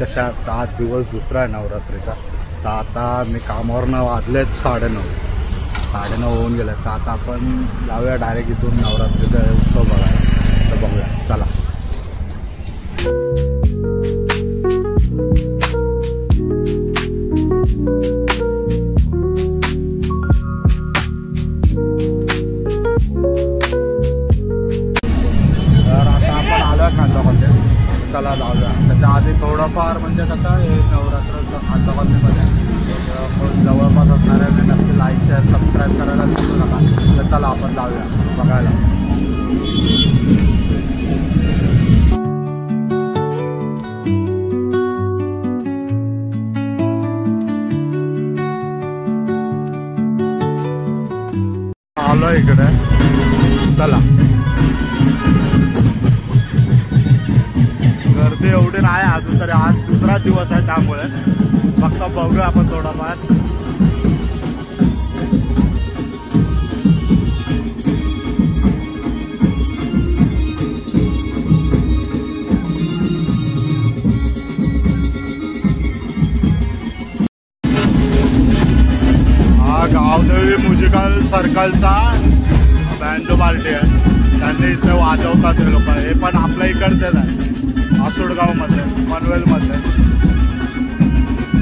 कशा 8 दिवस दुसरा आहे नवरात्रीचा. तर आता मी कामावरनं वाजलेत 9:30 होऊन गेले. तर आता आपण जाऊया डायरेक्ट इथून नवरात्रीचा उत्सव बघायला. तर बघूया चला. चला जाऊया. त्याच्या आधी थोडंफार म्हणजे कसं हे नवरात्राचं खांदाबादमध्ये जवळपास असणाऱ्यांनी नक्की लाईक शेअर सबस्क्राईब करायला विसरू नका. तर चला आपण जाऊया बघायला. आलो इकडे. चला. गर्दी एवढी नाही अजून तरी. आज दुसरा दिवस आहे त्यामुळे फक्त बघूया आपण थोडाफार. हा गावदेवी म्युझिकल सर्कलचा बँजो पार्टी आहे. त्यांनी इथे वाजवतात ते लोक. हे पण आपल्या इकडचेच आहे. आसुडगावमध्ये पनवेलमध्ये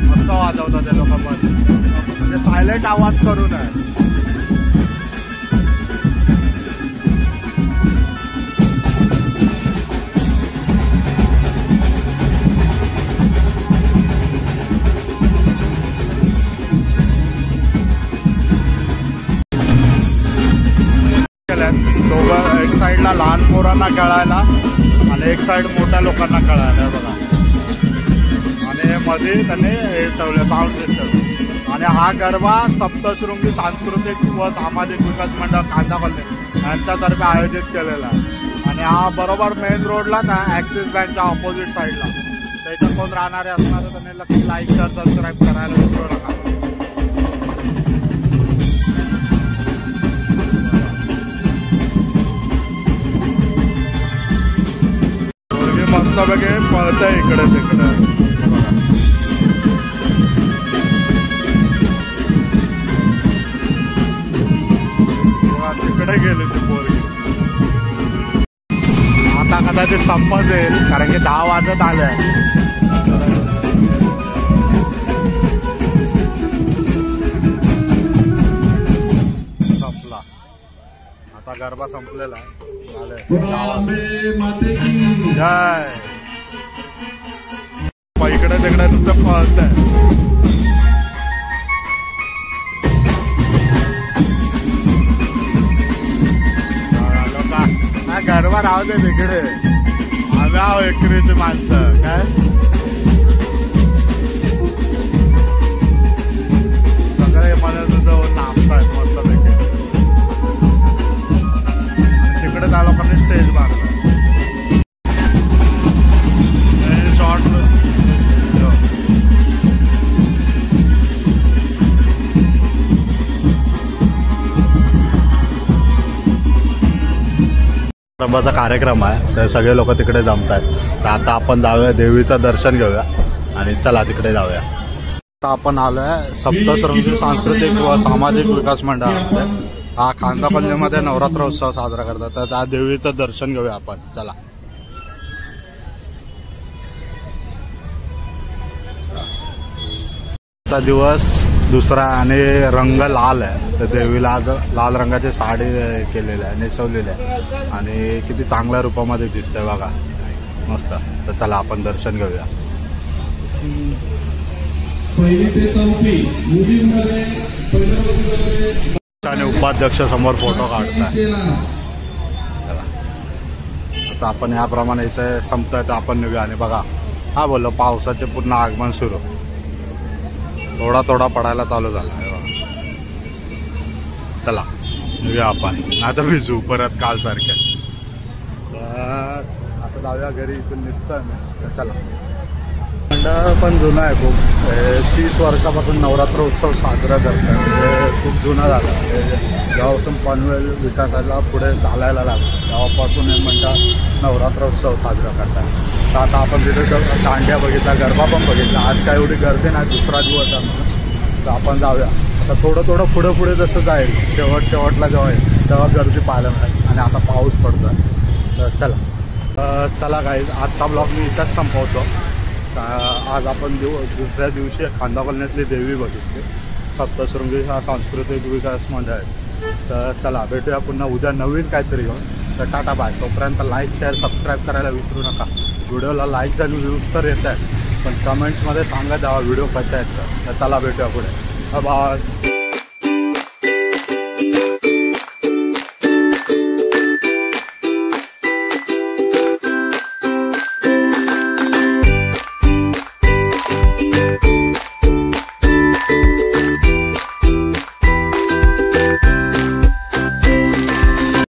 मस्त वाजवतात ते लोक. पण म्हणजे सायलेंट आवाज करू नये. दोघं एक साईडला लहान पोरांना खेळायला आणि एक साईड मोठ्या लोकांना खेळायला बघा. आणि मध्ये त्यांनी हे ठेवले बाउंड्री ठेवले. आणि हा गरबा सप्तशृंगी सांस्कृतिक व सामाजिक विकास मंडळ कांदापल्ली यांच्यातर्फे आयोजित केलेला आहे. आणि हा बरोबर मेन रोडला ना ॲक्सिस बँकच्या ऑपोजिट साईडला. त्याच्यात कोण राहणारे असणार तर त्यांनी नक्की लाईक शेअर सबस्क्राईब करायला विसरू नका. मस्तपैकी पळतंय इकडे तिकडे. तिकडे गेले ते पोरगी. आता कदाचित संपत येईल कारण की 10 वाजत आले. संपला आता गरबा संपलेला आहे. जय. इकडे तिकडे नुसतं पळतंय. लोक गरबा राहू दे तिकडे. आम्ही आहो एकरीची माणसं काय. सगळे मला तुझं नाचतायत मस्त पैकी. तिकडे त्या लोकांनी स्टेज मारलं. शॉर्ट गरबाचा कार्यक्रम आहे. तर सगळे लोक तिकडे जमतात. तर आता आपण जाऊया देवीचं दर्शन घेऊया आणि चला तिकडे जाऊया. आता आपण आलोय सप्तशृंगी सांस्कृतिक व सामाजिक विकास मंडळामध्ये. हा कांदापल्लीमध्ये नवरात्र उत्सव साजरा करतात. तर त्या देवीचं दर्शन घेऊया आपण. चला. आजचा दिवस दुसरा आणि रंग लाल आहे. तर देवीला आज लाल रंगाची साडी केलेली आहे नेसवलेली आहे. आणि किती चांगल्या रूपामध्ये दिसतंय बघा मस्त. तर चला आपण दर्शन घेऊया. आणि उपाध्यक्ष समोर फोटो काढताय. आता आपण याप्रमाणे इथे संपतोय तर आपण निघूया. आणि बघा हा बोललो पावसाचे पुन्हा आगमन सुरू. थोडा थोडा पडायला चालू झाला. चला निघूया आपण. आता भिजू परत काल सारख्या. आता जाऊया घरी. इथून निघतोय मी. चला. मंडळ पण जुनं आहे खूप. 30 वर्षापासून नवरात्र उत्सव साजरा करतात. म्हणजे खूप जुना झाला. जेव्हापासून पनवेल विकासाला पुढे चालायला लागलं तेव्हापासून हे म्हणतात नवरात्रोत्सव साजरा करतात. तर आता आपण तिथे दांड्या बघितला, गरबा पण बघितला. आज काय एवढी गर्दी नाही, दुसरा दिवस आहे, तर आपण जाऊया. आता थोडं पुढे जसं जाईल शेवटला जेव्हा येईल तेव्हा गर्दी पाहायला मिळेल. आणि आता पाऊस पडतो आहे, तर चला गाईज आजचा ब्लॉग मी इथंच संपवतो. आज आपण दुसऱ्या दिवशी खांदा कॉलनीतली देवी बघितली, सप्तशृंगी हा सांस्कृतिक विकास मंडळ आहे. तर चला भेटूया पुन्हा उद्या नवीन काहीतरी घेऊन. तर टाटा बाय. तोपर्यंत लाईक शेअर सबस्क्राईब करायला विसरू नका. व्हिडिओला लाईक्स आणि व्ह्यूज तर येत आहेत, पण कमेंट्समध्ये सांगा द्यावा व्हिडिओ कशा आहेत. तर चला भेटूया पुढे. बाय.